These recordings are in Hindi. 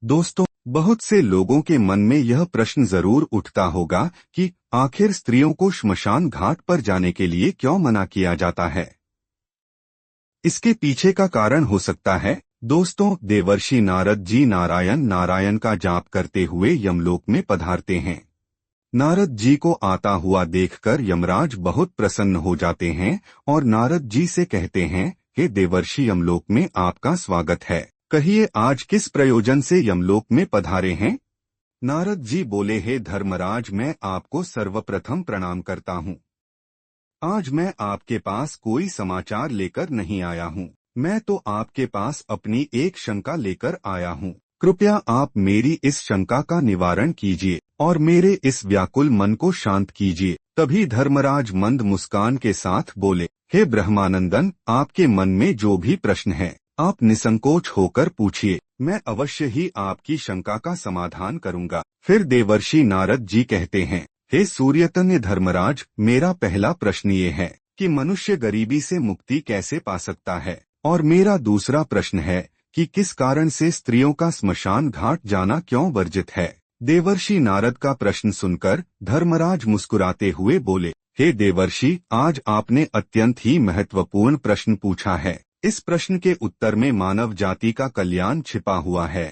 दोस्तों, बहुत से लोगों के मन में यह प्रश्न जरूर उठता होगा कि आखिर स्त्रियों को श्मशान घाट पर जाने के लिए क्यों मना किया जाता है। इसके पीछे का कारण हो सकता है, दोस्तों, देवर्षि नारद जी नारायण नारायण का जाप करते हुए यमलोक में पधारते हैं। नारद जी को आता हुआ देखकर यमराज बहुत प्रसन्न हो जाते हैं और नारद जी से कहते हैं, हे देवर्षि, यमलोक में आपका स्वागत है। कहिए, आज किस प्रयोजन से यमलोक में पधारे हैं। नारद जी बोले, हे धर्मराज, मैं आपको सर्वप्रथम प्रणाम करता हूँ। आज मैं आपके पास कोई समाचार लेकर नहीं आया हूँ। मैं तो आपके पास अपनी एक शंका लेकर आया हूँ। कृपया आप मेरी इस शंका का निवारण कीजिए और मेरे इस व्याकुल मन को शांत कीजिए। तभी धर्मराज मंद मुस्कान के साथ बोले, हे ब्रह्मानंदन, आपके मन में जो भी प्रश्न है आप निसंकोच होकर पूछिए। मैं अवश्य ही आपकी शंका का समाधान करूंगा। फिर देवर्षि नारद जी कहते हैं, हे सूर्यतन्य धर्मराज, मेरा पहला प्रश्न ये है कि मनुष्य गरीबी से मुक्ति कैसे पा सकता है, और मेरा दूसरा प्रश्न है कि किस कारण से स्त्रियों का स्मशान घाट जाना क्यों वर्जित है। देवर्षि नारद का प्रश्न सुनकर धर्मराज मुस्कुराते हुए बोले, हे देवर्षि, आज आपने अत्यंत ही महत्वपूर्ण प्रश्न पूछा है। इस प्रश्न के उत्तर में मानव जाति का कल्याण छिपा हुआ है।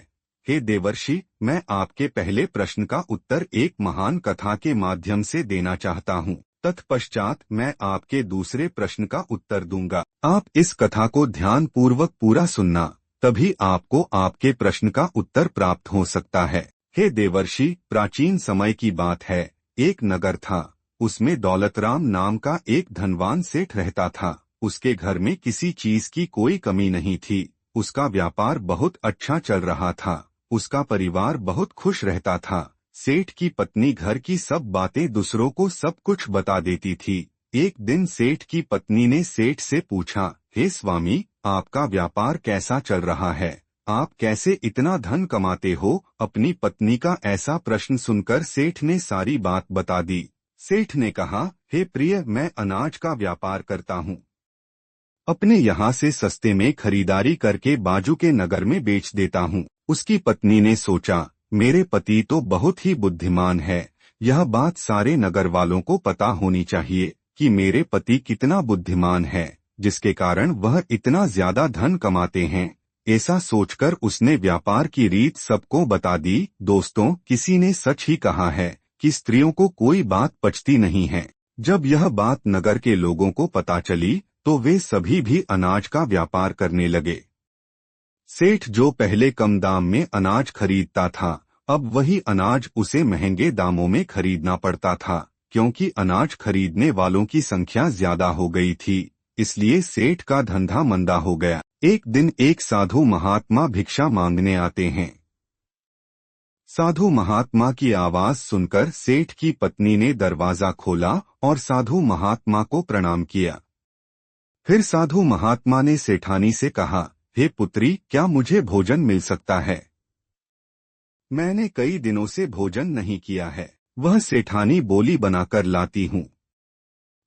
हे देवर्षि, मैं आपके पहले प्रश्न का उत्तर एक महान कथा के माध्यम से देना चाहता हूँ। तत्पश्चात मैं आपके दूसरे प्रश्न का उत्तर दूंगा। आप इस कथा को ध्यान पूर्वक पूरा सुनना, तभी आपको आपके प्रश्न का उत्तर प्राप्त हो सकता है। हे देवर्षि, प्राचीन समय की बात है। एक नगर था, उसमें दौलतराम नाम का एक धनवान सेठ रहता था। उसके घर में किसी चीज की कोई कमी नहीं थी। उसका व्यापार बहुत अच्छा चल रहा था। उसका परिवार बहुत खुश रहता था। सेठ की पत्नी घर की सब बातें दूसरों को सब कुछ बता देती थी। एक दिन सेठ की पत्नी ने सेठ से पूछा, हे स्वामी, आपका व्यापार कैसा चल रहा है? आप कैसे इतना धन कमाते हो? अपनी पत्नी का ऐसा प्रश्न सुनकर सेठ ने सारी बात बता दी। सेठ ने कहा, हे प्रिय, मैं अनाज का व्यापार करता हूँ। अपने यहाँ से सस्ते में खरीदारी करके बाजू के नगर में बेच देता हूँ। उसकी पत्नी ने सोचा, मेरे पति तो बहुत ही बुद्धिमान है। यह बात सारे नगर वालों को पता होनी चाहिए कि मेरे पति कितना बुद्धिमान है, जिसके कारण वह इतना ज्यादा धन कमाते हैं। ऐसा सोचकर उसने व्यापार की रीत सबको बता दी। दोस्तों, किसी ने सच ही कहा है कि स्त्रियों को कोई बात पचती नहीं है। जब यह बात नगर के लोगों को पता चली तो वे सभी भी अनाज का व्यापार करने लगे। सेठ जो पहले कम दाम में अनाज खरीदता था, अब वही अनाज उसे महंगे दामों में खरीदना पड़ता था, क्योंकि अनाज खरीदने वालों की संख्या ज्यादा हो गई थी। इसलिए सेठ का धंधा मंदा हो गया। एक दिन एक साधु महात्मा भिक्षा मांगने आते हैं। साधु महात्मा की आवाज सुनकर सेठ की पत्नी ने दरवाजा खोला और साधु महात्मा को प्रणाम किया। फिर साधु महात्मा ने सेठानी से कहा, हे पुत्री, क्या मुझे भोजन मिल सकता है? मैंने कई दिनों से भोजन नहीं किया है। वह सेठानी बोली, बनाकर लाती हूँ,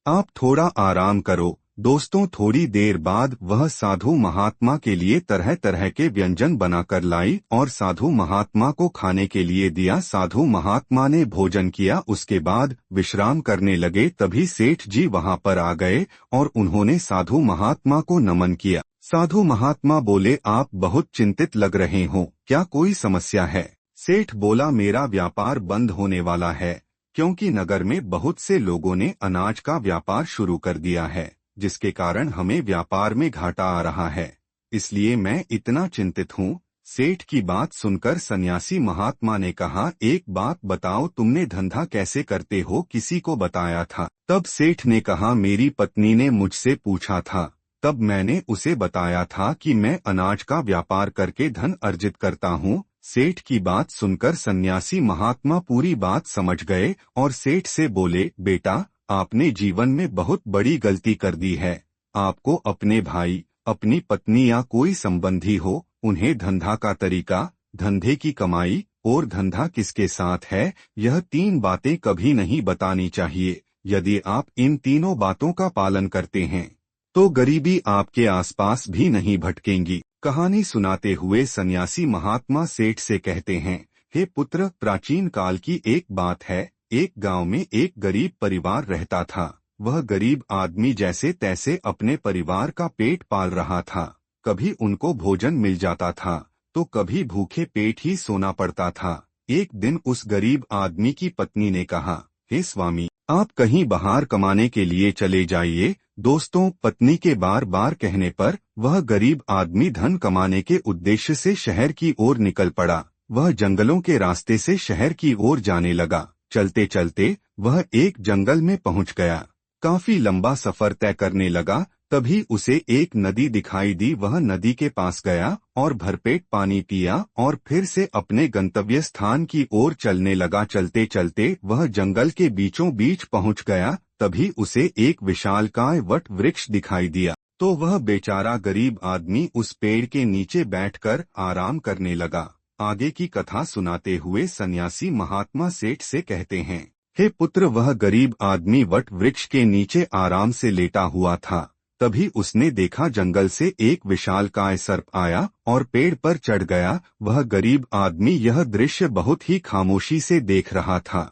आप थोड़ा आराम करो। दोस्तों, थोड़ी देर बाद वह साधु महात्मा के लिए तरह तरह के व्यंजन बनाकर लाई और साधु महात्मा को खाने के लिए दिया। साधु महात्मा ने भोजन किया, उसके बाद विश्राम करने लगे। तभी सेठ जी वहां पर आ गए और उन्होंने साधु महात्मा को नमन किया। साधु महात्मा बोले, आप बहुत चिंतित लग रहे हो, क्या कोई समस्या है? सेठ बोला, मेरा व्यापार बंद होने वाला है, क्योंकि नगर में बहुत से लोगों ने अनाज का व्यापार शुरू कर दिया है, जिसके कारण हमें व्यापार में घाटा आ रहा है। इसलिए मैं इतना चिंतित हूँ। सेठ की बात सुनकर सन्यासी महात्मा ने कहा, एक बात बताओ, तुमने धंधा कैसे करते हो, किसी को बताया था? तब सेठ ने कहा, मेरी पत्नी ने मुझसे पूछा था, तब मैंने उसे बताया था कि मैं अनाज का व्यापार करके धन अर्जित करता हूँ। सेठ की बात सुनकर सन्यासी महात्मा पूरी बात समझ गए और सेठ से बोले, बेटा, आपने जीवन में बहुत बड़ी गलती कर दी है। आपको अपने भाई, अपनी पत्नी या कोई संबंधी हो, उन्हें धंधा का तरीका, धंधे की कमाई और धंधा किसके साथ है, यह 3 बातें कभी नहीं बतानी चाहिए। यदि आप इन तीनों बातों का पालन करते हैं तो गरीबी आपके आसपास भी नहीं भटकेंगी। कहानी सुनाते हुए सन्यासी महात्मा सेठ से कहते हैं, हे पुत्र, प्राचीन काल की एक बात है। एक गांव में एक गरीब परिवार रहता था। वह गरीब आदमी जैसे तैसे अपने परिवार का पेट पाल रहा था। कभी उनको भोजन मिल जाता था तो कभी भूखे पेट ही सोना पड़ता था। एक दिन उस गरीब आदमी की पत्नी ने कहा, हे स्वामी, आप कहीं बाहर कमाने के लिए चले जाइए। दोस्तों, पत्नी के बार बार कहने पर वह गरीब आदमी धन कमाने के उद्देश्य से शहर की ओर निकल पड़ा। वह जंगलों के रास्ते से शहर की ओर जाने लगा। चलते चलते वह एक जंगल में पहुंच गया। काफी लंबा सफर तय करने लगा, तभी उसे एक नदी दिखाई दी। वह नदी के पास गया और भरपेट पानी पिया और फिर से अपने गंतव्य स्थान की ओर चलने लगा। चलते चलते वह जंगल के बीचों बीच पहुंच गया। तभी उसे एक विशालकाय वट वृक्ष दिखाई दिया। तो वह बेचारा गरीब आदमी उस पेड़ के नीचे बैठकर आराम करने लगा। आगे की कथा सुनाते हुए सन्यासी महात्मा सेठ से कहते हैं, हे पुत्र, वह गरीब आदमी वट वृक्ष के नीचे आराम से लेटा हुआ था। तभी उसने देखा जंगल से एक विशालकाय सर्प आया और पेड़ पर चढ़ गया। वह गरीब आदमी यह दृश्य बहुत ही खामोशी से देख रहा था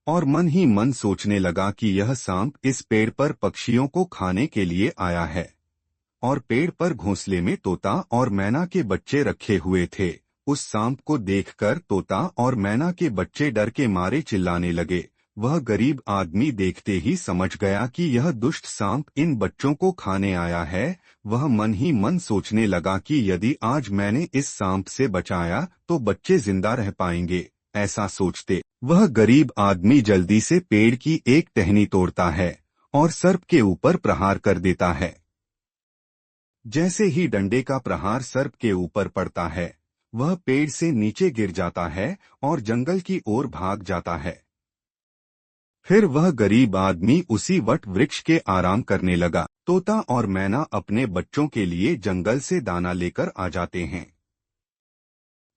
और मन ही मन सोचने लगा कि यह सांप इस पेड़ पर पक्षियों को खाने के लिए आया है। और पेड़ पर घोंसले में तोता और मैना के बच्चे रखे हुए थे। उस सांप को देखकर तोता और मैना के बच्चे डर के मारे चिल्लाने लगे। वह गरीब आदमी देखते ही समझ गया कि यह दुष्ट सांप इन बच्चों को खाने आया है। वह मन ही मन सोचने लगा कि यदि आज मैंने इस सांप से बचाया तो बच्चे जिंदा रह पाएंगे। ऐसा सोचते वह गरीब आदमी जल्दी से पेड़ की एक टहनी तोड़ता है और सर्प के ऊपर प्रहार कर देता है। जैसे ही डंडे का प्रहार सर्प के ऊपर पड़ता है, वह पेड़ से नीचे गिर जाता है और जंगल की ओर भाग जाता है। फिर वह गरीब आदमी उसी वट वृक्ष के आराम करने लगा। तोता और मैना अपने बच्चों के लिए जंगल से दाना लेकर आ जाते हैं।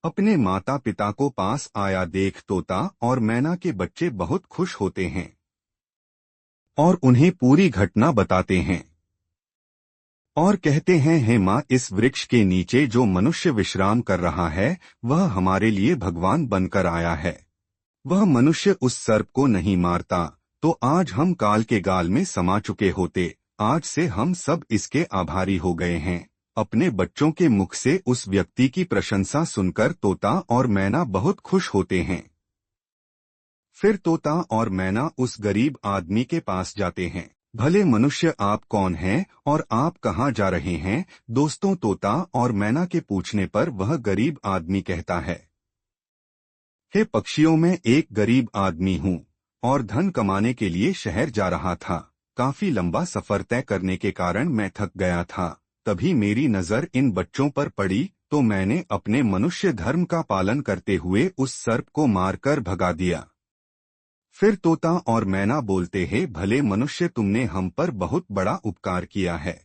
अपने माता पिता को पास आया देख तोता और मैना के बच्चे बहुत खुश होते हैं और उन्हें पूरी घटना बताते हैं और कहते हैं, हे माँ, इस वृक्ष के नीचे जो मनुष्य विश्राम कर रहा है वह हमारे लिए भगवान बनकर आया है। वह मनुष्य उस सर्प को नहीं मारता तो आज हम काल के गाल में समा चुके होते। आज से हम सब इसके आभारी हो गए हैं। अपने बच्चों के मुख से उस व्यक्ति की प्रशंसा सुनकर तोता और मैना बहुत खुश होते हैं। फिर तोता और मैना उस गरीब आदमी के पास जाते हैं। भले मनुष्य, आप कौन हैं और आप कहाँ जा रहे हैं? दोस्तों, तोता और मैना के पूछने पर वह गरीब आदमी कहता है, हे पक्षियों, मैं एक गरीब आदमी हूँ और धन कमाने के लिए शहर जा रहा था। काफी लंबा सफर तय करने के कारण मैं थक गया था। तभी मेरी नजर इन बच्चों पर पड़ी तो मैंने अपने मनुष्य धर्म का पालन करते हुए उस सर्प को मारकर भगा दिया। फिर तोता और मैना बोलते हैं, भले मनुष्य, तुमने हम पर बहुत बड़ा उपकार किया है।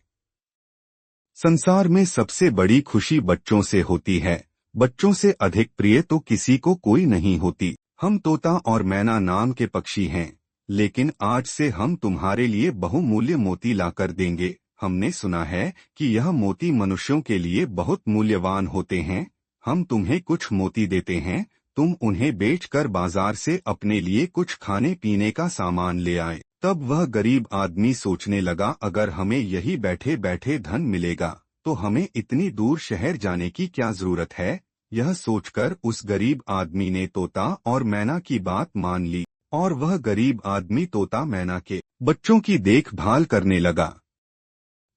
संसार में सबसे बड़ी खुशी बच्चों से होती है। बच्चों से अधिक प्रिय तो किसी को कोई नहीं होती। हम तोता और मैना नाम के पक्षी हैं, लेकिन आज से हम तुम्हारे लिए बहुमूल्य मोती लाकर देंगे। हमने सुना है कि यह मोती मनुष्यों के लिए बहुत मूल्यवान होते हैं। हम तुम्हें कुछ मोती देते हैं, तुम उन्हें बेचकर बाजार से अपने लिए कुछ खाने पीने का सामान ले आए। तब वह गरीब आदमी सोचने लगा, अगर हमें यही बैठे बैठे धन मिलेगा तो हमें इतनी दूर शहर जाने की क्या जरूरत है। यह सोचकर उस गरीब आदमी ने तोता और मैना की बात मान ली और वह गरीब आदमी तोता मैना के बच्चों की देखभाल करने लगा।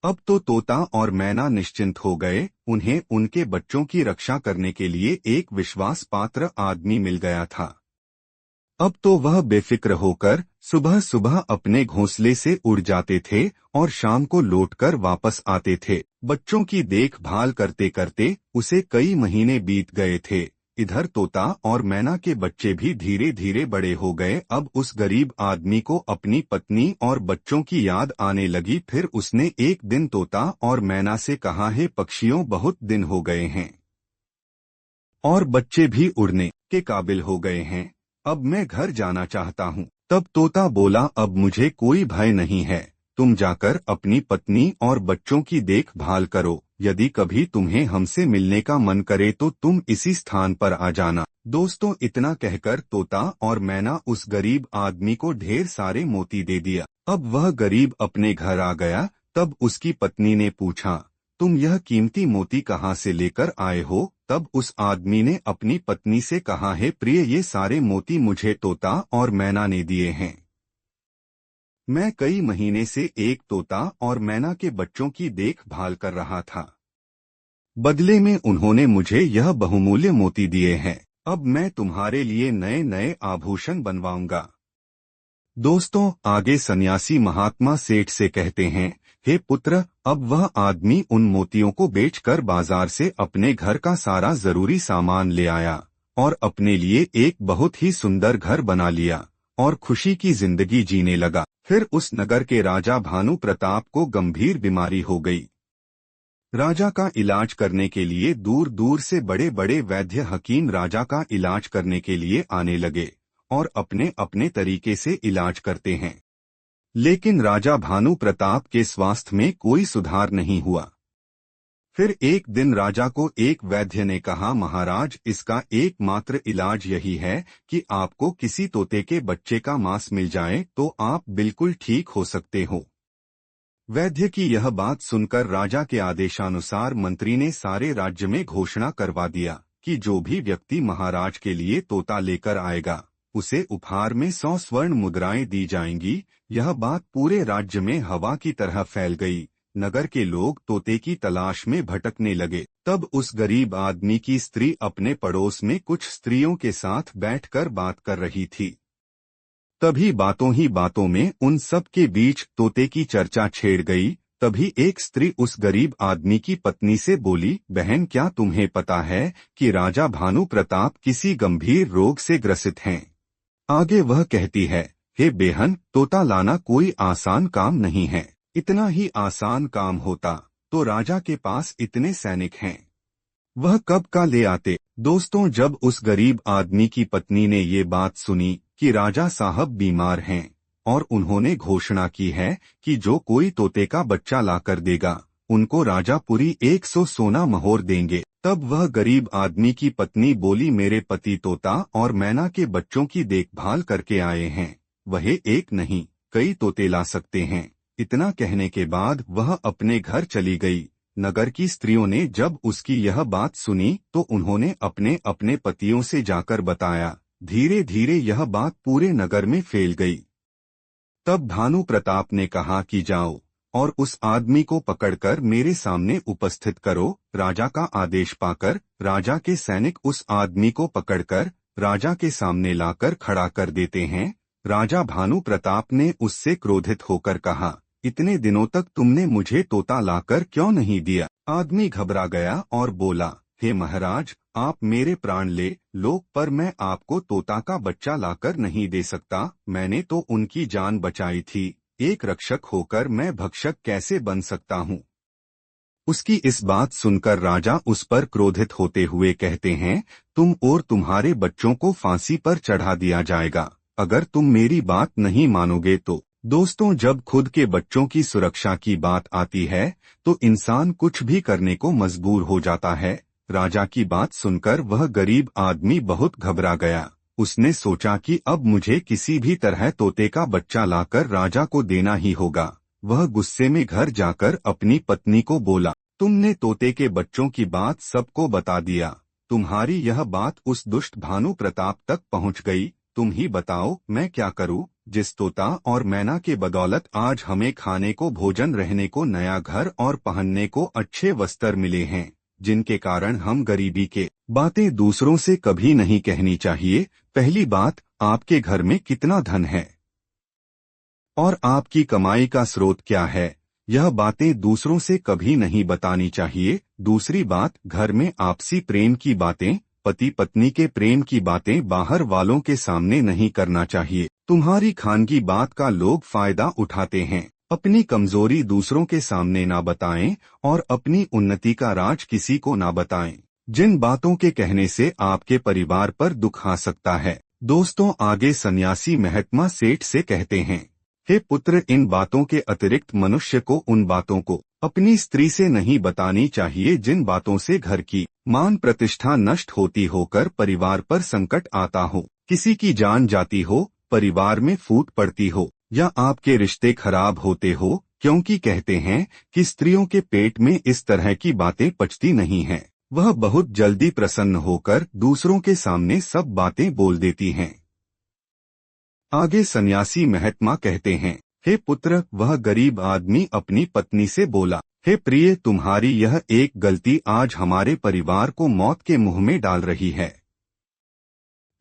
अब तो तोता और मैना निश्चिंत हो गए। उन्हें उनके बच्चों की रक्षा करने के लिए एक विश्वास पात्र आदमी मिल गया था। अब तो वह बेफिक्र होकर सुबह सुबह अपने घोंसले से उड़ जाते थे और शाम को लौटकर वापस आते थे। बच्चों की देखभाल करते करते उसे कई महीने बीत गए थे। इधर तोता और मैना के बच्चे भी धीरे धीरे बड़े हो गए। अब उस गरीब आदमी को अपनी पत्नी और बच्चों की याद आने लगी। फिर उसने एक दिन तोता और मैना से कहा, है पक्षियों, बहुत दिन हो गए हैं और बच्चे भी उड़ने के काबिल हो गए हैं। अब मैं घर जाना चाहता हूँ। तब तोता बोला, अब मुझे कोई भय नहीं है, तुम जाकर अपनी पत्नी और बच्चों की देखभाल करो। यदि कभी तुम्हें हमसे मिलने का मन करे तो तुम इसी स्थान पर आ जाना। दोस्तों, इतना कहकर तोता और मैना उस गरीब आदमी को ढेर सारे मोती दे दिया। अब वह गरीब अपने घर आ गया। तब उसकी पत्नी ने पूछा, तुम यह कीमती मोती कहाँ से लेकर आए हो? तब उस आदमी ने अपनी पत्नी से कहा, हे प्रिय, ये सारे मोती मुझे तोता और मैना ने दिए हैं। मैं कई महीने से एक तोता और मैना के बच्चों की देखभाल कर रहा था। बदले में उन्होंने मुझे यह बहुमूल्य मोती दिए हैं। अब मैं तुम्हारे लिए नए नए आभूषण बनवाऊंगा। दोस्तों, आगे सन्यासी महात्मा सेठ से कहते हैं, हे पुत्र, अब वह आदमी उन मोतियों को बेचकर बाजार से अपने घर का सारा जरूरी सामान ले आया और अपने लिए एक बहुत ही सुंदर घर बना लिया और खुशी की जिंदगी जीने लगा। फिर उस नगर के राजा भानु प्रताप को गंभीर बीमारी हो गई। राजा का इलाज करने के लिए दूर दूर से बड़े बड़े वैद्य हकीम राजा का इलाज करने के लिए आने लगे और अपने अपने तरीके से इलाज करते हैं, लेकिन राजा भानु प्रताप के स्वास्थ्य में कोई सुधार नहीं हुआ। फिर एक दिन राजा को एक वैद्य ने कहा, महाराज, इसका एकमात्र इलाज यही है कि आपको किसी तोते के बच्चे का मांस मिल जाए तो आप बिल्कुल ठीक हो सकते हो। वैद्य की यह बात सुनकर राजा के आदेशानुसार मंत्री ने सारे राज्य में घोषणा करवा दिया कि जो भी व्यक्ति महाराज के लिए तोता लेकर आएगा उसे उपहार में 100 स्वर्ण मुद्राएं दी जाएंगी। यह बात पूरे राज्य में हवा की तरह फैल गई। नगर के लोग तोते की तलाश में भटकने लगे। तब उस गरीब आदमी की स्त्री अपने पड़ोस में कुछ स्त्रियों के साथ बैठकर बात कर रही थी। तभी बातों ही बातों में उन सब के बीच तोते की चर्चा छेड़ गई। तभी एक स्त्री उस गरीब आदमी की पत्नी से बोली, बहन, क्या तुम्हें पता है कि राजा भानु प्रताप किसी गंभीर रोग से ग्रसित हैं? आगे वह कहती है, हे बेहन, तोता लाना कोई आसान काम नहीं है। इतना ही आसान काम होता तो राजा के पास इतने सैनिक हैं, वह कब का ले आते। दोस्तों, जब उस गरीब आदमी की पत्नी ने ये बात सुनी कि राजा साहब बीमार हैं और उन्होंने घोषणा की है कि जो कोई तोते का बच्चा लाकर देगा उनको राजा पूरी 100 सोना मोहर देंगे, तब वह गरीब आदमी की पत्नी बोली, मेरे पति तोता और मैना के बच्चों की देखभाल करके आए हैं, वह एक नहीं कई तोते ला सकते हैं। इतना कहने के बाद वह अपने घर चली गई। नगर की स्त्रियों ने जब उसकी यह बात सुनी तो उन्होंने अपने अपने पतियों से जाकर बताया। धीरे धीरे यह बात पूरे नगर में फैल गई। तब भानु प्रताप ने कहा कि जाओ और उस आदमी को पकड़कर मेरे सामने उपस्थित करो। राजा का आदेश पाकर राजा के सैनिक उस आदमी को पकड़कर राजा के सामने लाकर खड़ा कर देते हैं। राजा भानु प्रताप ने उससे क्रोधित होकर कहा, इतने दिनों तक तुमने मुझे तोता लाकर क्यों नहीं दिया? आदमी घबरा गया और बोला, हे महाराज, आप मेरे प्राण ले लो पर मैं आपको तोता का बच्चा लाकर नहीं दे सकता। मैंने तो उनकी जान बचाई थी। एक रक्षक होकर मैं भक्षक कैसे बन सकता हूँ? उसकी इस बात सुनकर राजा उस पर क्रोधित होते हुए कहते हैं, तुम और तुम्हारे बच्चों को फांसी पर चढ़ा दिया जाएगा अगर तुम मेरी बात नहीं मानोगे तो। दोस्तों, जब खुद के बच्चों की सुरक्षा की बात आती है तो इंसान कुछ भी करने को मजबूर हो जाता है। राजा की बात सुनकर वह गरीब आदमी बहुत घबरा गया। उसने सोचा कि अब मुझे किसी भी तरह तोते का बच्चा लाकर राजा को देना ही होगा। वह गुस्से में घर जाकर अपनी पत्नी को बोला, तुमने तोते के बच्चों की बात सबको बता दिया। तुम्हारी यह बात उस दुष्ट भानु प्रताप तक पहुंच गई। तुम ही बताओ मैं क्या करूं? जिस तोता और मैना के बदौलत आज हमें खाने को भोजन, रहने को नया घर और पहनने को अच्छे वस्त्र मिले हैं, जिनके कारण हम गरीबी के बातें दूसरों से कभी नहीं कहनी चाहिए। पहली बात, आपके घर में कितना धन है और आपकी कमाई का स्रोत क्या है, यह बातें दूसरों से कभी नहीं बतानी चाहिए। दूसरी बात, घर में आपसी प्रेम की बातें, पति पत्नी के प्रेम की बातें बाहर वालों के सामने नहीं करना चाहिए। तुम्हारी खानगी बात का लोग फायदा उठाते हैं। अपनी कमजोरी दूसरों के सामने ना बताएं और अपनी उन्नति का राज किसी को ना बताएं, जिन बातों के कहने से आपके परिवार पर दुख आ सकता है। दोस्तों, आगे सन्यासी महात्मा सेठ से कहते हैं, हे पुत्र, इन बातों के अतिरिक्त मनुष्य को उन बातों को अपनी स्त्री से नहीं बतानी चाहिए जिन बातों से घर की मान प्रतिष्ठा नष्ट होती होकर परिवार पर संकट आता हो, किसी की जान जाती हो, परिवार में फूट पड़ती हो या आपके रिश्ते खराब होते हो, क्योंकि कहते हैं कि स्त्रियों के पेट में इस तरह की बातें पचती नहीं हैं। वह बहुत जल्दी प्रसन्न होकर दूसरों के सामने सब बातें बोल देती हैं। आगे सन्यासी महात्मा कहते हैं, हे पुत्र, वह गरीब आदमी अपनी पत्नी से बोला, हे प्रिय, तुम्हारी यह एक गलती आज हमारे परिवार को मौत के मुंह में डाल रही है।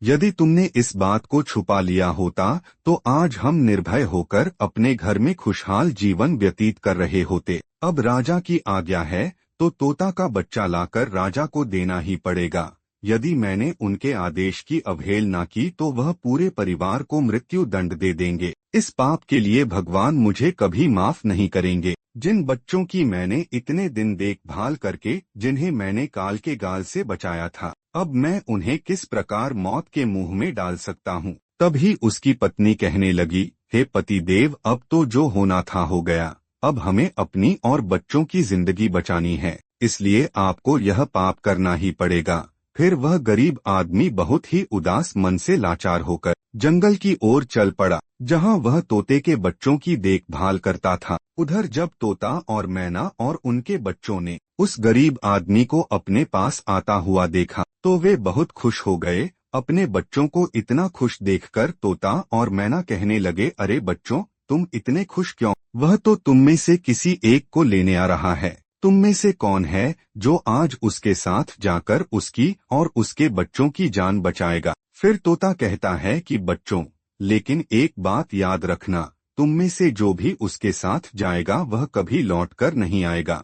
यदि तुमने इस बात को छुपा लिया होता तो आज हम निर्भय होकर अपने घर में खुशहाल जीवन व्यतीत कर रहे होते। अब राजा की आज्ञा है तो तोता का बच्चा लाकर राजा को देना ही पड़ेगा। यदि मैंने उनके आदेश की अवहेलना की तो वह पूरे परिवार को मृत्यु दंड दे देंगे। इस पाप के लिए भगवान मुझे कभी माफ नहीं करेंगे। जिन बच्चों की मैंने इतने दिन देखभाल करके जिन्हें मैंने काल के गाल से बचाया था, अब मैं उन्हें किस प्रकार मौत के मुंह में डाल सकता हूँ। तभी उसकी पत्नी कहने लगी, हे पतिदेव, अब तो जो होना था हो गया। अब हमें अपनी और बच्चों की जिंदगी बचानी है, इसलिए आपको यह पाप करना ही पड़ेगा। फिर वह गरीब आदमी बहुत ही उदास मन से लाचार होकर जंगल की ओर चल पड़ा, जहां वह तोते के बच्चों की देखभाल करता था। उधर जब तोता और मैना और उनके बच्चों ने उस गरीब आदमी को अपने पास आता हुआ देखा तो वे बहुत खुश हो गए। अपने बच्चों को इतना खुश देखकर तोता और मैना कहने लगे, अरे बच्चों, तुम इतने खुश क्यों? वह तो तुम में से किसी एक को लेने आ रहा है। तुम में से कौन है जो आज उसके साथ जाकर उसकी और उसके बच्चों की जान बचाएगा? फिर तोता कहता है कि बच्चों, लेकिन एक बात याद रखना, तुम में से जो भी उसके साथ जाएगा वह कभी लौटकर नहीं आएगा।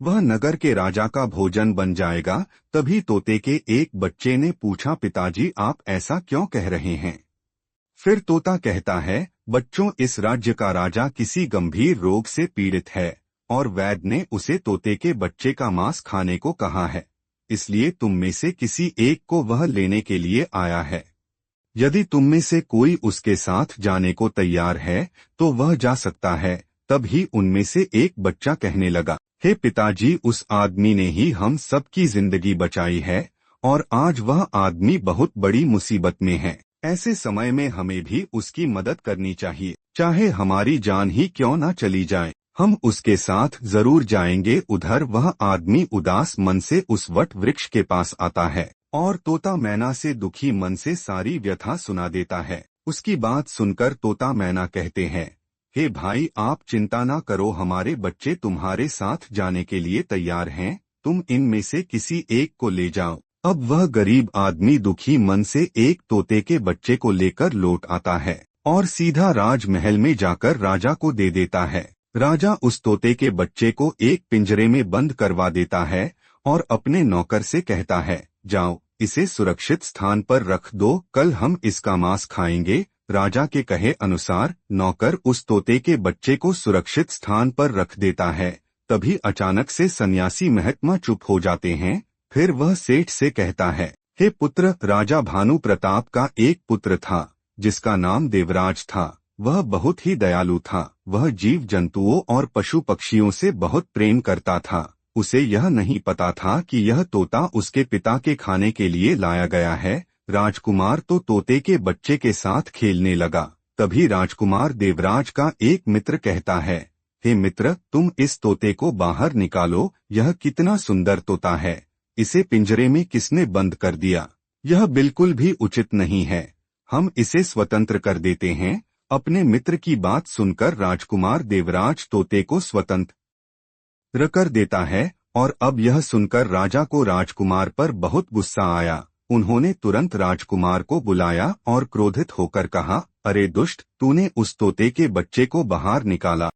वह नगर के राजा का भोजन बन जाएगा। तभी तोते के एक बच्चे ने पूछा, पिताजी, आप ऐसा क्यों कह रहे हैं? फिर तोता कहता है, बच्चों, इस राज्य का राजा किसी गंभीर रोग से पीड़ित है और वैद्य ने उसे तोते के बच्चे का मांस खाने को कहा है, इसलिए तुम में से किसी एक को वह लेने के लिए आया है। यदि तुम में से कोई उसके साथ जाने को तैयार है तो वह जा सकता है। तभी उनमें से एक बच्चा कहने लगा, हे पिताजी, उस आदमी ने ही हम सबकी जिंदगी बचाई है और आज वह आदमी बहुत बड़ी मुसीबत में है। ऐसे समय में हमें भी उसकी मदद करनी चाहिए, चाहे हमारी जान ही क्यों न चली जाए। हम उसके साथ जरूर जाएंगे। उधर वह आदमी उदास मन से उस वट वृक्ष के पास आता है और तोता मैना से दुखी मन से सारी व्यथा सुना देता है। उसकी बात सुनकर तोता मैना कहते हैं, हे भाई, आप चिंता ना करो, हमारे बच्चे तुम्हारे साथ जाने के लिए तैयार हैं। तुम इनमें से किसी एक को ले जाओ। अब वह गरीब आदमी दुखी मन से एक तोते के बच्चे को लेकर लौट आता है और सीधा राजमहल में जाकर राजा को दे देता है। राजा उस तोते के बच्चे को एक पिंजरे में बंद करवा देता है और अपने नौकर से कहता है, जाओ, इसे सुरक्षित स्थान पर रख दो, कल हम इसका मांस खाएंगे। राजा के कहे अनुसार नौकर उस तोते के बच्चे को सुरक्षित स्थान पर रख देता है। तभी अचानक से सन्यासी महात्मा चुप हो जाते हैं। फिर वह सेठ से कहता है, हे पुत्र, राजा भानु प्रताप का एक पुत्र था जिसका नाम देवराज था। वह बहुत ही दयालु था। वह जीव जंतुओं और पशु पक्षियों से बहुत प्रेम करता था। उसे यह नहीं पता था कि यह तोता उसके पिता के खाने के लिए लाया गया है। राजकुमार तो तोते के बच्चे के साथ खेलने लगा। तभी राजकुमार देवराज का एक मित्र कहता है, हे मित्र, तुम इस तोते को बाहर निकालो। यह कितना सुंदर तोता है, इसे पिंजरे में किसने बंद कर दिया? यह बिल्कुल भी उचित नहीं है। हम इसे स्वतंत्र कर देते हैं। अपने मित्र की बात सुनकर राजकुमार देवराज तोते को स्वतंत्र कर देता है और अब यह सुनकर राजा को राजकुमार पर बहुत गुस्सा आया। उन्होंने तुरंत राजकुमार को बुलाया और क्रोधित होकर कहा, अरे दुष्ट, तूने उस तोते के बच्चे को बाहर निकाला।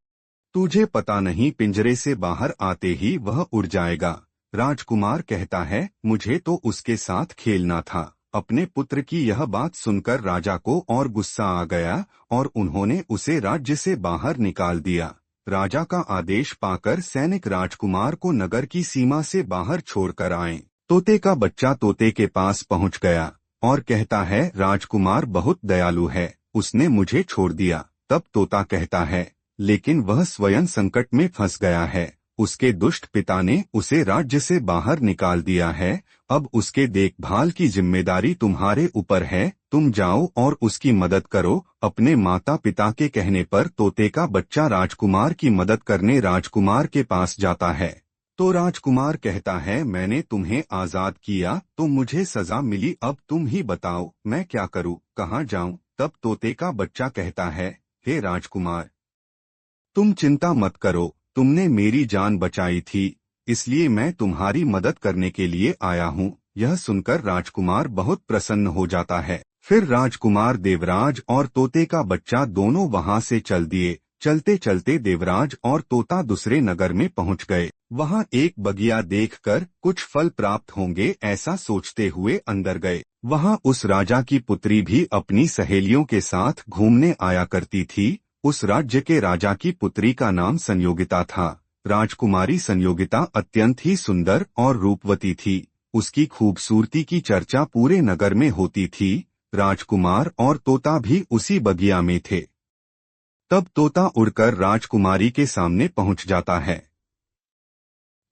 तुझे पता नहीं पिंजरे से बाहर आते ही वह उड़ जाएगा। राजकुमार कहता है, मुझे तो उसके साथ खेलना था। अपने पुत्र की यह बात सुनकर राजा को और गुस्सा आ गया और उन्होंने उसे राज्य से बाहर निकाल दिया। राजा का आदेश पाकर सैनिक राजकुमार को नगर की सीमा से बाहर छोड़कर आए। तोते का बच्चा तोते के पास पहुंच गया और कहता है, राजकुमार बहुत दयालु है, उसने मुझे छोड़ दिया। तब तोता कहता है, लेकिन वह स्वयं संकट में फंस गया है। उसके दुष्ट पिता ने उसे राज्य से बाहर निकाल दिया है। अब उसके देखभाल की जिम्मेदारी तुम्हारे ऊपर है। तुम जाओ और उसकी मदद करो। अपने माता पिता के कहने पर तोते का बच्चा राजकुमार की मदद करने राजकुमार के पास जाता है। तो राजकुमार कहता है, मैंने तुम्हें आजाद किया तो मुझे सजा मिली, अब तुम ही बताओ मैं क्या करूं, कहाँ जाऊं। तब तोते का बच्चा कहता है, हे राजकुमार, तुम चिंता मत करो, तुमने मेरी जान बचाई थी, इसलिए मैं तुम्हारी मदद करने के लिए आया हूँ। यह सुनकर राजकुमार बहुत प्रसन्न हो जाता है। फिर राजकुमार देवराज और तोते का बच्चा दोनों वहाँ से चल दिए। चलते चलते देवराज और तोता दूसरे नगर में पहुँच गए। वहाँ एक बगिया देखकर कुछ फल प्राप्त होंगे ऐसा सोचते हुए अंदर गए। वहाँ उस राजा की पुत्री भी अपनी सहेलियों के साथ घूमने आया करती थी। उस राज्य के राजा की पुत्री का नाम संयोगिता था। राजकुमारी संयोगिता अत्यंत ही सुंदर और रूपवती थी। उसकी खूबसूरती की चर्चा पूरे नगर में होती थी। राजकुमार और तोता भी उसी बगिया में थे। तब तोता उड़कर राजकुमारी के सामने पहुंच जाता है।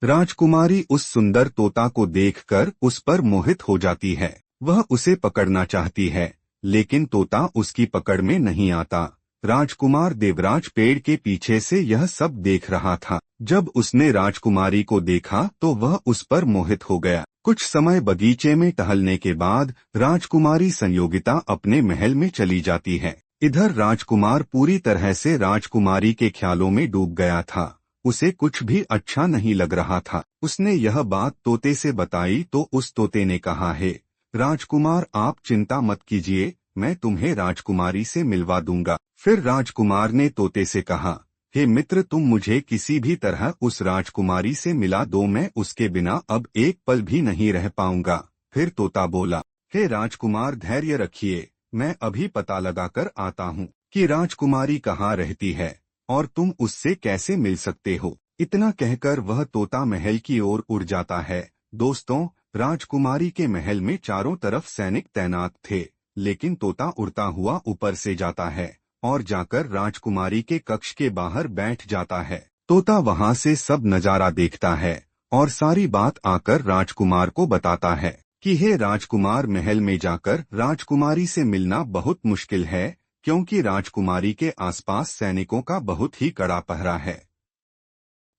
राजकुमारी उस सुंदर तोता को देखकर उस पर मोहित हो जाती है। वह उसे पकड़ना चाहती है, लेकिन तोता उसकी पकड़ में नहीं आता। राजकुमार देवराज पेड़ के पीछे से यह सब देख रहा था। जब उसने राजकुमारी को देखा तो वह उस पर मोहित हो गया। कुछ समय बगीचे में टहलने के बाद राजकुमारी संयोगिता अपने महल में चली जाती है। इधर राजकुमार पूरी तरह से राजकुमारी के ख्यालों में डूब गया था। उसे कुछ भी अच्छा नहीं लग रहा था। उसने यह बात तोते से बताई तो उस तोते ने कहा, है राजकुमार, आप चिंता मत कीजिए, मैं तुम्हें राजकुमारी से मिलवा दूंगा। फिर राजकुमार ने तोते से कहा, हे मित्र, तुम मुझे किसी भी तरह उस राजकुमारी से मिला दो, मैं उसके बिना अब एक पल भी नहीं रह पाऊंगा। फिर तोता बोला, हे राजकुमार, धैर्य रखिए, मैं अभी पता लगाकर आता हूँ कि राजकुमारी कहाँ रहती है और तुम उससे कैसे मिल सकते हो। इतना कहकर वह तोता महल की ओर उड़ जाता है। दोस्तों, राजकुमारी के महल में चारों तरफ सैनिक तैनात थे, लेकिन तोता उड़ता हुआ ऊपर से जाता है और जाकर राजकुमारी के कक्ष के बाहर बैठ जाता है। तोता वहां से सब नजारा देखता है और सारी बात आकर राजकुमार को बताता है कि हे राजकुमार, महल में जाकर राजकुमारी से मिलना बहुत मुश्किल है, क्योंकि राजकुमारी के आसपास सैनिकों का बहुत ही कड़ा पहरा है।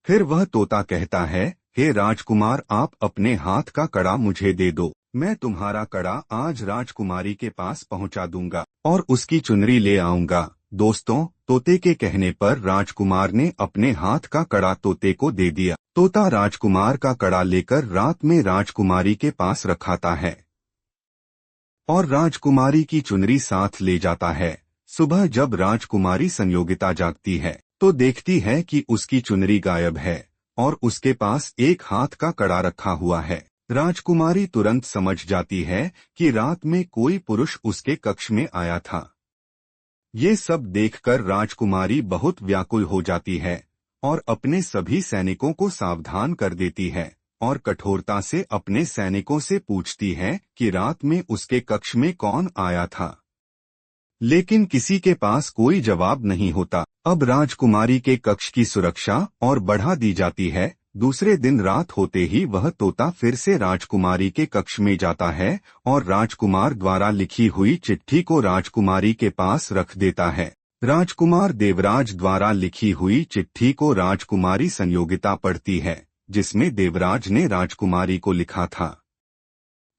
फिर वह तोता कहता है, हे राजकुमार, आप अपने हाथ का कड़ा मुझे दे दो, मैं तुम्हारा कड़ा आज राजकुमारी के पास पहुंचा दूंगा और उसकी चुनरी ले आऊंगा। दोस्तों, तोते के कहने पर राजकुमार ने अपने हाथ का कड़ा तोते को दे दिया। तोता राजकुमार का कड़ा लेकर रात में राजकुमारी के पास रखाता है और राजकुमारी की चुनरी साथ ले जाता है। सुबह जब राजकुमारी संयोगिता जागती है तो देखती है कि उसकी चुनरी गायब है और उसके पास एक हाथ का कड़ा रखा हुआ है। राजकुमारी तुरंत समझ जाती है कि रात में कोई पुरुष उसके कक्ष में आया था। ये सब देखकर राजकुमारी बहुत व्याकुल हो जाती है और अपने सभी सैनिकों को सावधान कर देती है और कठोरता से अपने सैनिकों से पूछती है कि रात में उसके कक्ष में कौन आया था, लेकिन किसी के पास कोई जवाब नहीं होता। अब राजकुमारी के कक्ष की सुरक्षा और बढ़ा दी जाती है। दूसरे दिन रात होते ही वह तोता फिर से राजकुमारी के कक्ष में जाता है और राजकुमार द्वारा लिखी हुई चिट्ठी को राजकुमारी के पास रख देता है। राजकुमार देवराज द्वारा लिखी हुई चिट्ठी को राजकुमारी संयोगिता पढ़ती है, जिसमें देवराज ने राजकुमारी को लिखा था,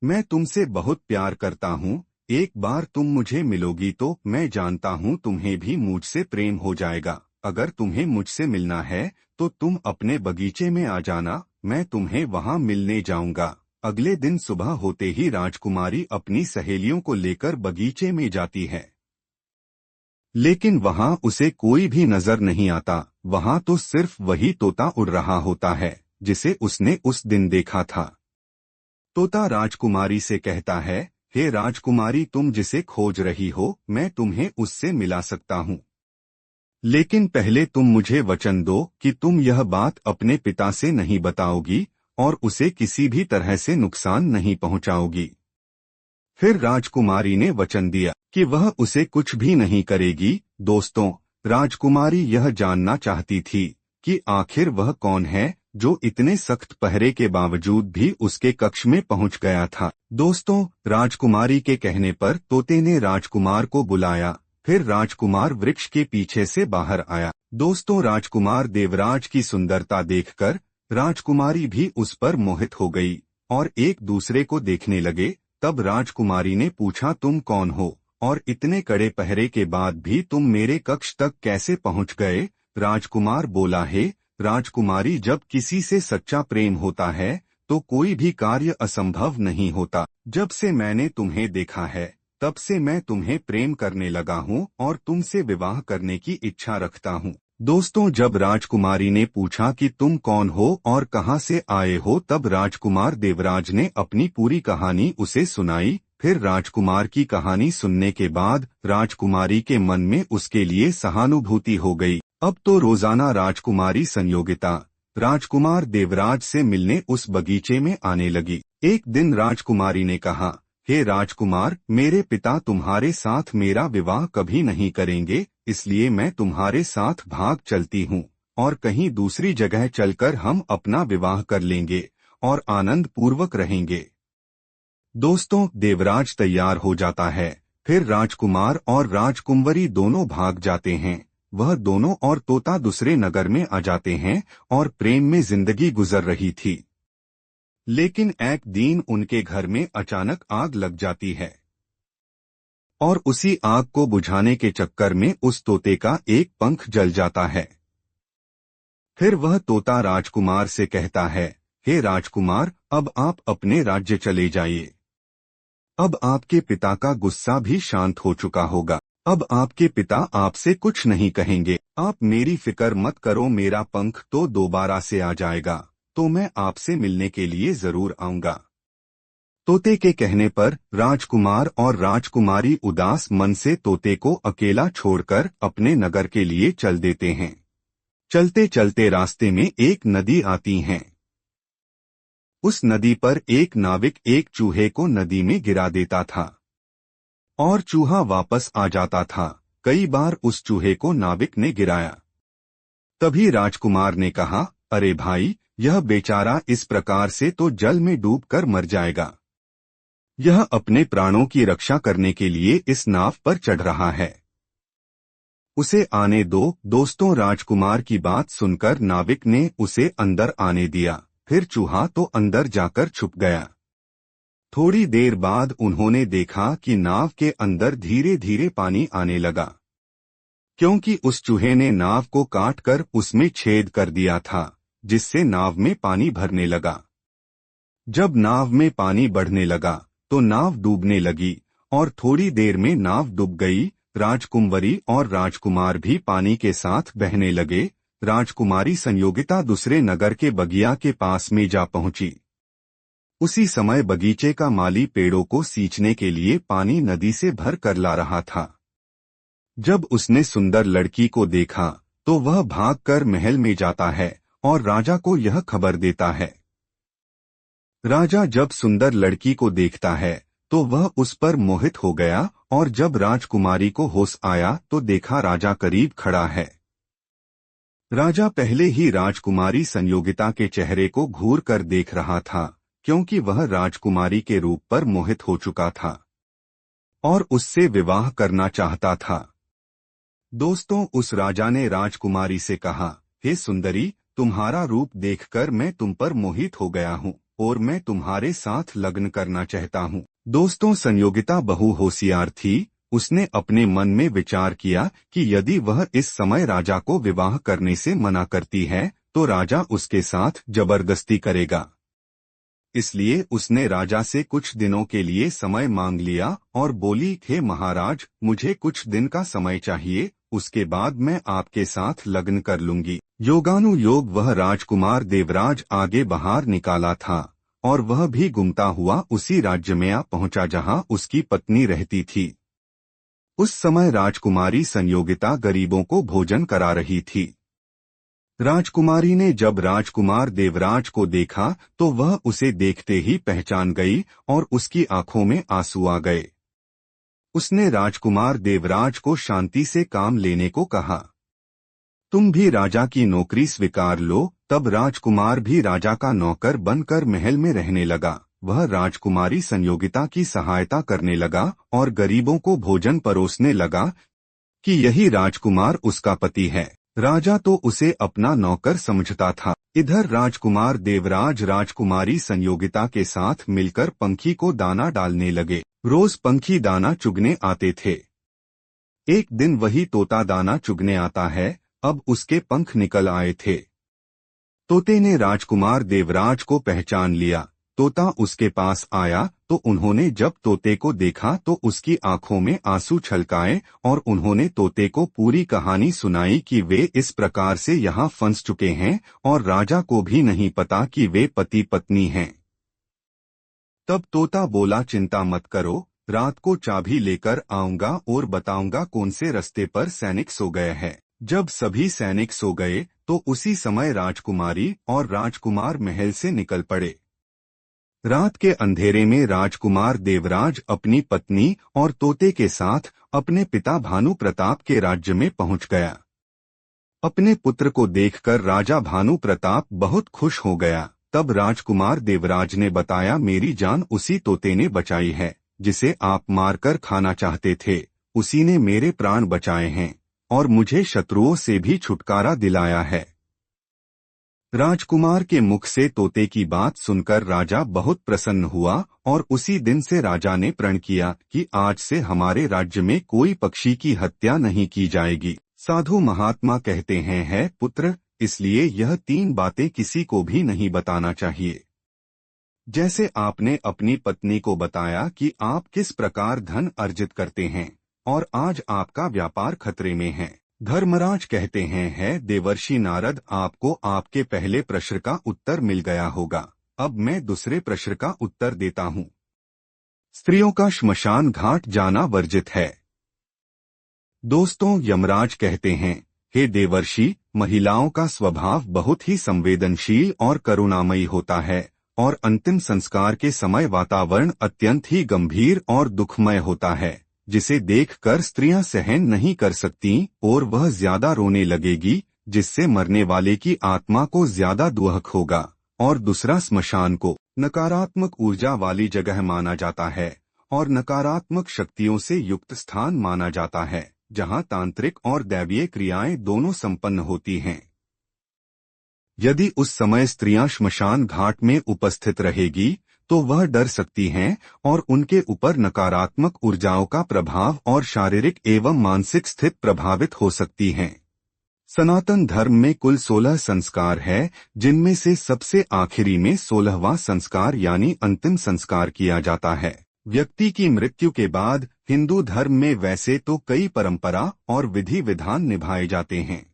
मैं तुमसे बहुत प्यार करता हूँ, एक बार तुम मुझे मिलोगी तो मैं जानता हूँ तुम्हें भी मुझसे प्रेम हो जाएगा। अगर तुम्हें मुझसे मिलना है तो तुम अपने बगीचे में आ जाना, मैं तुम्हें वहाँ मिलने जाऊंगा। अगले दिन सुबह होते ही राजकुमारी अपनी सहेलियों को लेकर बगीचे में जाती है, लेकिन वहाँ उसे कोई भी नजर नहीं आता। वहाँ तो सिर्फ वही तोता उड़ रहा होता है जिसे उसने उस दिन देखा था। तोता राजकुमारी से कहता है, हे राजकुमारी, तुम जिसे खोज रही हो मैं तुम्हें उससे मिला सकता हूँ, लेकिन पहले तुम मुझे वचन दो कि तुम यह बात अपने पिता से नहीं बताओगी और उसे किसी भी तरह से नुकसान नहीं पहुंचाओगी। फिर राजकुमारी ने वचन दिया कि वह उसे कुछ भी नहीं करेगी। दोस्तों, राजकुमारी यह जानना चाहती थी कि आखिर वह कौन है जो इतने सख्त पहरे के बावजूद भी उसके कक्ष में पहुंच गया था। दोस्तों, राजकुमारी के कहने पर तोते ने राजकुमार को बुलाया। फिर राजकुमार वृक्ष के पीछे से बाहर आया। दोस्तों, राजकुमार देवराज की सुंदरता देखकर राजकुमारी भी उस पर मोहित हो गई और एक दूसरे को देखने लगे। तब राजकुमारी ने पूछा, तुम कौन हो और इतने कड़े पहरे के बाद भी तुम मेरे कक्ष तक कैसे पहुंच गए? राजकुमार बोला, हे राजकुमारी, जब किसी से सच्चा प्रेम होता है तो कोई भी कार्य असंभव नहीं होता। जब से मैंने तुम्हें देखा है तब से मैं तुम्हें प्रेम करने लगा हूँ और तुमसे विवाह करने की इच्छा रखता हूँ। दोस्तों, जब राजकुमारी ने पूछा कि तुम कौन हो और कहाँ से आए हो, तब राजकुमार देवराज ने अपनी पूरी कहानी उसे सुनाई। फिर राजकुमार की कहानी सुनने के बाद राजकुमारी के मन में उसके लिए सहानुभूति हो गई। अब तो रोजाना राजकुमारी संयोगिता राजकुमार देवराज से मिलने उस बगीचे में आने लगी। एक दिन राजकुमारी ने कहा, हे राजकुमार, मेरे पिता तुम्हारे साथ मेरा विवाह कभी नहीं करेंगे, इसलिए मैं तुम्हारे साथ भाग चलती हूँ और कहीं दूसरी जगह चलकर हम अपना विवाह कर लेंगे और आनंद पूर्वक रहेंगे। दोस्तों, देवराज तैयार हो जाता है। फिर राजकुमार और राजकुंवरी दोनों भाग जाते हैं। वह दोनों और तोता दूसरे नगर में आ जाते हैं और प्रेम में जिंदगी गुजर रही थी। लेकिन एक दिन उनके घर में अचानक आग लग जाती है और उसी आग को बुझाने के चक्कर में उस तोते का एक पंख जल जाता है। फिर वह तोता राजकुमार से कहता है, हे राजकुमार, अब आप अपने राज्य चले जाइए। अब आपके पिता का गुस्सा भी शांत हो चुका होगा। अब आपके पिता आपसे कुछ नहीं कहेंगे। आप मेरी फिक्र मत करो, मेरा पंख तो दोबारा से आ जाएगा, तो मैं आपसे मिलने के लिए जरूर आऊंगा। तोते के कहने पर राजकुमार और राजकुमारी उदास मन से तोते को अकेला छोड़कर अपने नगर के लिए चल देते हैं। चलते चलते रास्ते में एक नदी आती है। उस नदी पर एक नाविक एक चूहे को नदी में गिरा देता था और चूहा वापस आ जाता था। कई बार उस चूहे को नाविक ने गिराया। तभी राजकुमार ने कहा, अरे भाई, यह बेचारा इस प्रकार से तो जल में डूबकर मर जाएगा। यह अपने प्राणों की रक्षा करने के लिए इस नाव पर चढ़ रहा है, उसे आने दो। दोस्तों, राजकुमार की बात सुनकर नाविक ने उसे अंदर आने दिया। फिर चूहा तो अंदर जाकर छुप गया। थोड़ी देर बाद उन्होंने देखा कि नाव के अंदर धीरे धीरे पानी आने लगा, क्योंकि उस चूहे ने नाव को काटकर उसमें छेद कर दिया था, जिससे नाव में पानी भरने लगा। जब नाव में पानी बढ़ने लगा तो नाव डूबने लगी और थोड़ी देर में नाव डूब गई। राजकुंवरी और राजकुमार भी पानी के साथ बहने लगे। राजकुमारी संयोगिता दूसरे नगर के बगिया के पास में जा पहुंची। उसी समय बगीचे का माली पेड़ों को सींचने के लिए पानी नदी से भर कर ला रहा था। जब उसने सुंदर लड़की को देखा तो वह भागकर महल में जाता है और राजा को यह खबर देता है। राजा जब सुंदर लड़की को देखता है तो वह उस पर मोहित हो गया और जब राजकुमारी को होश आया तो देखा राजा करीब खड़ा है। राजा पहले ही राजकुमारी संयोगिता के चेहरे को घूर कर देख रहा था, क्योंकि वह राजकुमारी के रूप पर मोहित हो चुका था और उससे विवाह करना चाहता था। दोस्तों, उस राजा ने राजकुमारी से कहा, हे सुंदरी, तुम्हारा रूप देखकर मैं तुम पर मोहित हो गया हूँ और मैं तुम्हारे साथ लग्न करना चाहता हूँ। दोस्तों, संयोगिता बहु होशियार थी। उसने अपने मन में विचार किया कि यदि वह इस समय राजा को विवाह करने से मना करती है तो राजा उसके साथ जबरदस्ती करेगा। इसलिए उसने राजा से कुछ दिनों के लिए समय मांग लिया और बोली, हे महाराज, मुझे कुछ दिन का समय चाहिए, उसके बाद मैं आपके साथ लग्न कर लूंगी। योगानुयोग वह राजकुमार देवराज आगे बाहर निकाला था और वह भी घूमता हुआ उसी राज्य में आ पहुंचा जहां उसकी पत्नी रहती थी। उस समय राजकुमारी संयोगिता गरीबों को भोजन करा रही थी। राजकुमारी ने जब राजकुमार देवराज को देखा तो वह उसे देखते ही पहचान गई और उसकी आंखों में आंसू आ गए। उसने राजकुमार देवराज को शांति से काम लेने को कहा। तुम भी राजा की नौकरी स्वीकार लो। तब राजकुमार भी राजा का नौकर बनकर महल में रहने लगा। वह राजकुमारी संयोगिता की सहायता करने लगा और गरीबों को भोजन परोसने लगा कि यही राजकुमार उसका पति है। राजा तो उसे अपना नौकर समझता था। इधर राजकुमार देवराज राजकुमारी संयोगिता के साथ मिलकर पंखी को दाना डालने लगे। रोज पंखी दाना चुगने आते थे। एक दिन वही तोता दाना चुगने आता है। अब उसके पंख निकल आए थे। तोते ने राजकुमार देवराज को पहचान लिया। तोता उसके पास आया तो उन्होंने जब तोते को देखा तो उसकी आंखों में आंसू छलकाए और उन्होंने तोते को पूरी कहानी सुनाई कि वे इस प्रकार से यहाँ फंस चुके हैं और राजा को भी नहीं पता कि वे पति पत्नी हैं। तब तोता बोला, चिंता मत करो, रात को चाबी लेकर आऊंगा और बताऊंगा कौन से रास्ते पर सैनिक सो गए हैं। जब सभी सैनिक सो गए तो उसी समय राजकुमारी और राजकुमार महल से निकल पड़े। रात के अंधेरे में राजकुमार देवराज अपनी पत्नी और तोते के साथ अपने पिता भानु प्रताप के राज्य में पहुंच गया। अपने पुत्र को देखकर राजा भानु प्रताप बहुत खुश हो गया। तब राजकुमार देवराज ने बताया, मेरी जान उसी तोते ने बचाई है जिसे आप मारकर खाना चाहते थे। उसी ने मेरे प्राण बचाए हैं और मुझे शत्रुओं से भी छुटकारा दिलाया है। राजकुमार के मुख से तोते की बात सुनकर राजा बहुत प्रसन्न हुआ और उसी दिन से राजा ने प्रण किया कि आज से हमारे राज्य में कोई पक्षी की हत्या नहीं की जाएगी। साधु महात्मा कहते हैं, है पुत्र, इसलिए यह 3 बातें किसी को भी नहीं बताना चाहिए। जैसे आपने अपनी पत्नी को बताया कि आप किस प्रकार धन अर्जित करते हैं और आज आपका व्यापार खतरे में है। धर्मराज कहते हैं, है देवर्षि नारद, आपको आपके पहले प्रश्न का उत्तर मिल गया होगा। अब मैं दूसरे प्रश्न का उत्तर देता हूँ। स्त्रियों का श्मशान घाट जाना वर्जित है। दोस्तों, यमराज कहते हैं, हे देवर्षि, महिलाओं का स्वभाव बहुत ही संवेदनशील और करुणामयी होता है और अंतिम संस्कार के समय वातावरण अत्यंत ही गंभीर और दुखमय होता है, जिसे देखकर स्त्रियां सहन नहीं कर सकती और वह ज्यादा रोने लगेगी, जिससे मरने वाले की आत्मा को ज्यादा दुख होगा। और दूसरा, स्मशान को नकारात्मक ऊर्जा वाली जगह माना जाता है और नकारात्मक शक्तियों से युक्त स्थान माना जाता है, जहां तांत्रिक और दैवीय क्रियाएं दोनों संपन्न होती हैं। यदि उस समय स्त्रियां श्मशान घाट में उपस्थित रहेगी तो वह डर सकती हैं और उनके ऊपर नकारात्मक ऊर्जाओं का प्रभाव और शारीरिक एवं मानसिक स्थिति प्रभावित हो सकती हैं। सनातन धर्म में कुल 16 संस्कार है, जिनमें से सबसे आखिरी में 16वां संस्कार यानी अंतिम संस्कार किया जाता है। व्यक्ति की मृत्यु के बाद हिंदू धर्म में वैसे तो कई परंपरा और विधि विधान निभाए जाते हैं।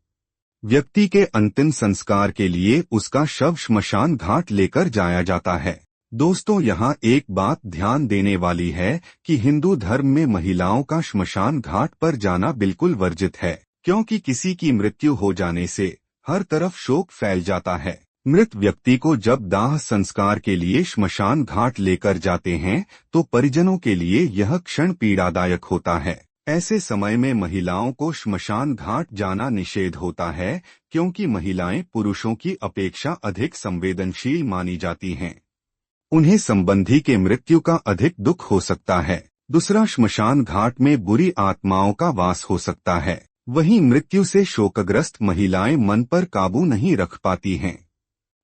व्यक्ति के अंतिम संस्कार के लिए उसका शव श्मशान घाट लेकर जाया जाता है। दोस्तों, यहाँ एक बात ध्यान देने वाली है कि हिंदू धर्म में महिलाओं का श्मशान घाट पर जाना बिल्कुल वर्जित है, क्योंकि किसी की मृत्यु हो जाने से हर तरफ शोक फैल जाता है। मृत व्यक्ति को जब दाह संस्कार के लिए श्मशान घाट लेकर जाते हैं तो परिजनों के लिए यह क्षण पीड़ादायक होता है। ऐसे समय में महिलाओं को श्मशान घाट जाना निषेध होता है, क्योंकि महिलाएं पुरुषों की अपेक्षा अधिक संवेदनशील मानी जाती हैं। उन्हें संबंधी के मृत्यु का अधिक दुख हो सकता है। दूसरा, श्मशान घाट में बुरी आत्माओं का वास हो सकता है। वहीं मृत्यु से शोकग्रस्त महिलाएं मन पर काबू नहीं रख पाती हैं।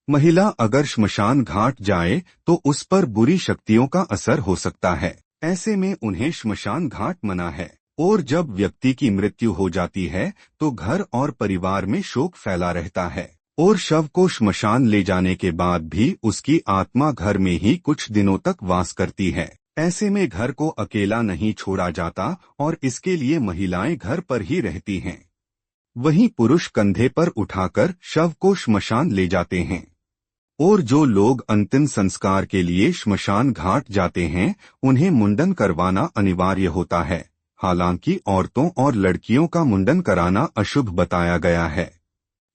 महिला अगर श्मशान घाट जाए तो उस पर बुरी शक्तियों का असर हो सकता है। ऐसे में उन्हें श्मशान घाट मना है। और जब व्यक्ति की मृत्यु हो जाती है तो घर और परिवार में शोक फैला रहता है और शव को श्मशान ले जाने के बाद भी उसकी आत्मा घर में ही कुछ दिनों तक वास करती है। ऐसे में घर को अकेला नहीं छोड़ा जाता और इसके लिए महिलाएं घर पर ही रहती हैं। वहीं पुरुष कंधे पर उठाकर शव को श्मशान ले जाते हैं। और जो लोग अंतिम संस्कार के लिए श्मशान घाट जाते हैं उन्हें मुंडन करवाना अनिवार्य होता है। हालांकि औरतों और लड़कियों का मुंडन कराना अशुभ बताया गया है।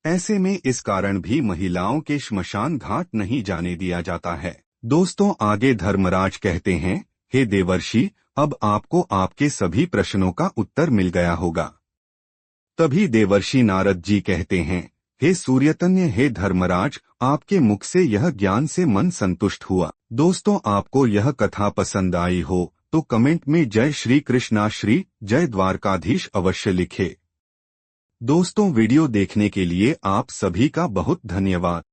ऐसे में इस कारण भी महिलाओं के श्मशान घाट नहीं जाने दिया जाता है। दोस्तों, आगे धर्मराज कहते हैं, हे देवर्षि, अब आपको आपके सभी प्रश्नों का उत्तर मिल गया होगा। तभी देवर्षि नारद जी कहते हैं, हे सूर्यतन्य, हे धर्मराज, आपके मुख से यह ज्ञान से मन संतुष्ट हुआ। दोस्तों, आपको यह कथा पसंद आई हो तो कमेंट में जय श्री कृष्णाश्री, जय द्वारकाधीश अवश्य लिखे। दोस्तों, वीडियो देखने के लिए आप सभी का बहुत धन्यवाद।